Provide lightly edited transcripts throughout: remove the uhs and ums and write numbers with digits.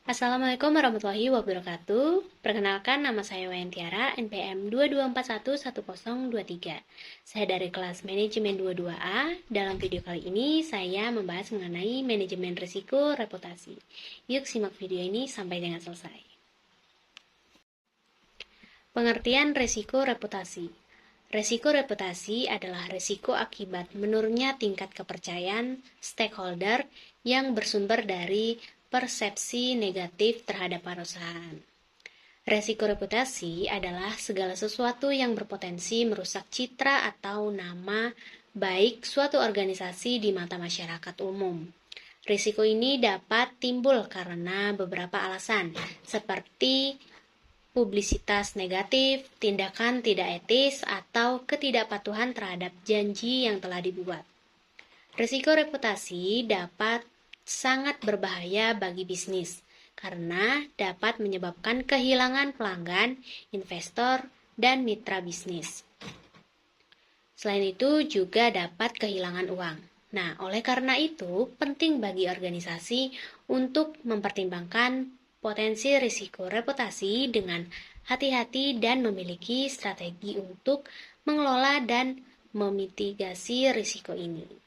Assalamualaikum warahmatullahi wabarakatuh. Perkenalkan, nama saya Wayan Tiara, NPM 22411023. Saya dari kelas Manajemen 22A. Dalam video kali ini, saya membahas mengenai manajemen risiko reputasi. Yuk simak video ini sampai dengan selesai. Pengertian risiko reputasi. Risiko reputasi adalah risiko akibat menurunnya tingkat kepercayaan stakeholder yang bersumber dari persepsi negatif terhadap perusahaan. Risiko reputasi adalah segala sesuatu yang berpotensi merusak citra atau nama baik suatu organisasi di mata masyarakat umum. Risiko ini dapat timbul karena beberapa alasan, seperti publisitas negatif, tindakan tidak etis, atau ketidakpatuhan terhadap janji yang telah dibuat. Risiko reputasi dapat sangat berbahaya bagi bisnis karena dapat menyebabkan kehilangan pelanggan, investor, dan mitra bisnis. Selain itu juga dapat kehilangan uang. Nah, oleh karena itu penting bagi organisasi untuk mempertimbangkan potensi risiko reputasi dengan hati-hati dan memiliki strategi untuk mengelola dan memitigasi risiko ini.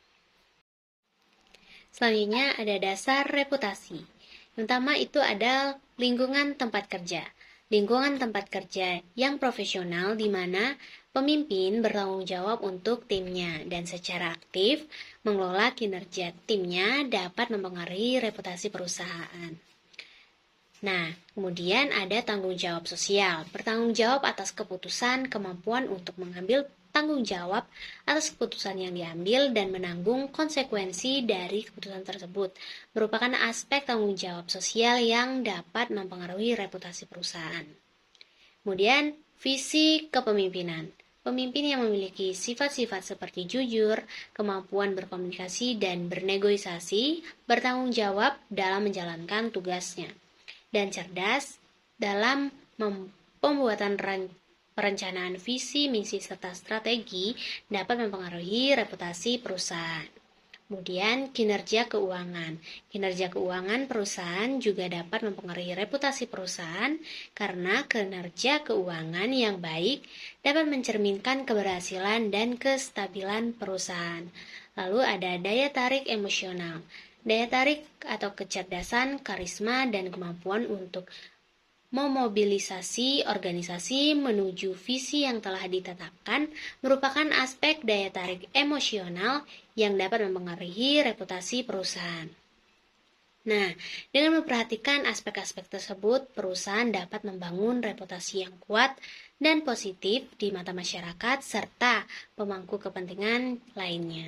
Selanjutnya ada dasar reputasi. Yang pertama itu ada lingkungan tempat kerja. Lingkungan tempat kerja yang profesional di mana pemimpin bertanggung jawab untuk timnya dan secara aktif mengelola kinerja timnya dapat mempengaruhi reputasi perusahaan. Nah, kemudian ada tanggung jawab sosial. Bertanggung jawab atas keputusan, kemampuan untuk mengambil tanggung jawab atas keputusan yang diambil dan menanggung konsekuensi dari keputusan tersebut merupakan aspek tanggung jawab sosial yang dapat mempengaruhi reputasi perusahaan. Kemudian, visi kepemimpinan. Pemimpin yang memiliki sifat-sifat seperti jujur, kemampuan berkomunikasi dan bernegosiasi, bertanggung jawab dalam menjalankan tugasnya, dan cerdas dalam pembuatan perencanaan visi, misi, serta strategi dapat mempengaruhi reputasi perusahaan. Kemudian, kinerja keuangan. Kinerja keuangan perusahaan juga dapat mempengaruhi reputasi perusahaan karena kinerja keuangan yang baik dapat mencerminkan keberhasilan dan kestabilan perusahaan. Lalu ada daya tarik emosional. Daya tarik atau kecerdasan, karisma, dan kemampuan untuk memobilisasi organisasi menuju visi yang telah ditetapkan merupakan aspek daya tarik emosional yang dapat mempengaruhi reputasi perusahaan. Nah, dengan memperhatikan aspek-aspek tersebut, perusahaan dapat membangun reputasi yang kuat dan positif di mata masyarakat serta pemangku kepentingan lainnya.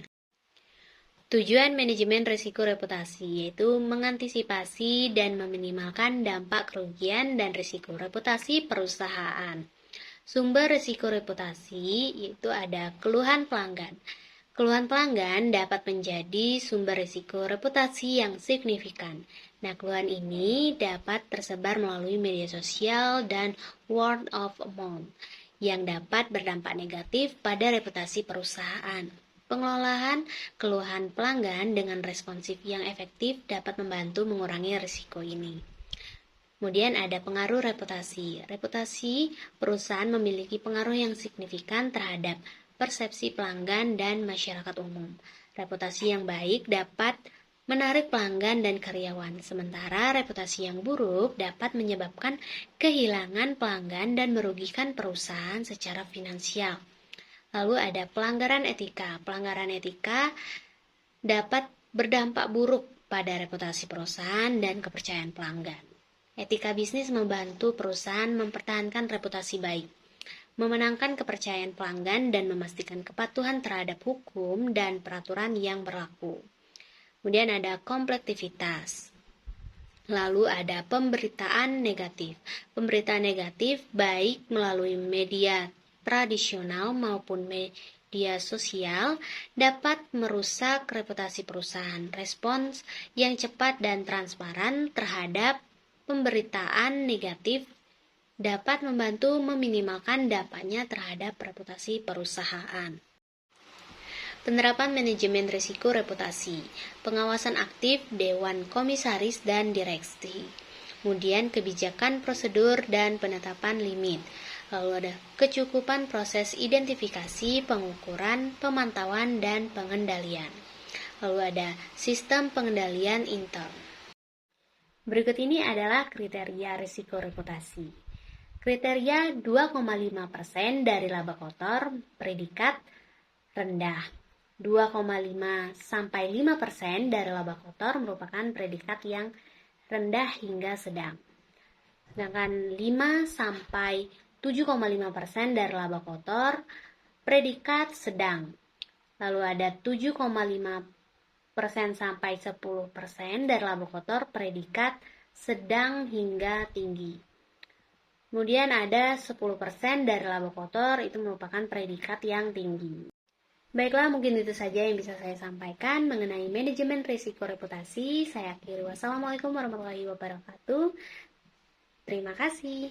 Tujuan manajemen risiko reputasi yaitu mengantisipasi dan meminimalkan dampak kerugian dan risiko reputasi perusahaan. Sumber risiko reputasi yaitu ada keluhan pelanggan. Keluhan pelanggan dapat menjadi sumber risiko reputasi yang signifikan. Nah, keluhan ini dapat tersebar melalui media sosial dan word of mouth yang dapat berdampak negatif pada reputasi perusahaan. Pengelolaan keluhan pelanggan dengan responsif yang efektif dapat membantu mengurangi risiko ini. Kemudian ada pengaruh reputasi. Reputasi perusahaan memiliki pengaruh yang signifikan terhadap persepsi pelanggan dan masyarakat umum. Reputasi yang baik dapat menarik pelanggan dan karyawan, sementara reputasi yang buruk dapat menyebabkan kehilangan pelanggan dan merugikan perusahaan secara finansial. Lalu ada pelanggaran etika. Pelanggaran etika dapat berdampak buruk pada reputasi perusahaan dan kepercayaan pelanggan. Etika bisnis membantu perusahaan mempertahankan reputasi baik, memenangkan kepercayaan pelanggan dan memastikan kepatuhan terhadap hukum dan peraturan yang berlaku. Kemudian ada komplektivitas. Lalu ada pemberitaan negatif. Pemberitaan negatif baik melalui media tradisional maupun media sosial dapat merusak reputasi perusahaan. Respons yang cepat dan transparan terhadap pemberitaan negatif dapat membantu meminimalkan dampaknya terhadap reputasi perusahaan. Penerapan manajemen risiko reputasi, pengawasan aktif Dewan Komisaris dan Direksi. kemudian kebijakan prosedur dan penetapan limit. Lalu ada kecukupan proses identifikasi, pengukuran, pemantauan, dan pengendalian. Lalu ada sistem pengendalian intern. Berikut ini adalah kriteria risiko reputasi. Kriteria 2,5% dari laba kotor, predikat rendah. 2,5 sampai 5% dari laba kotor merupakan predikat yang rendah hingga sedang. Sedangkan 5 sampai 7,5% dari laba kotor predikat sedang. Lalu ada 7,5% sampai 10% dari laba kotor predikat sedang hingga tinggi. Kemudian ada 10% dari laba kotor itu merupakan predikat yang tinggi. Baiklah, mungkin itu saja yang bisa saya sampaikan mengenai manajemen risiko reputasi. Saya akhiri. Wassalamualaikum warahmatullahi wabarakatuh. Terima kasih.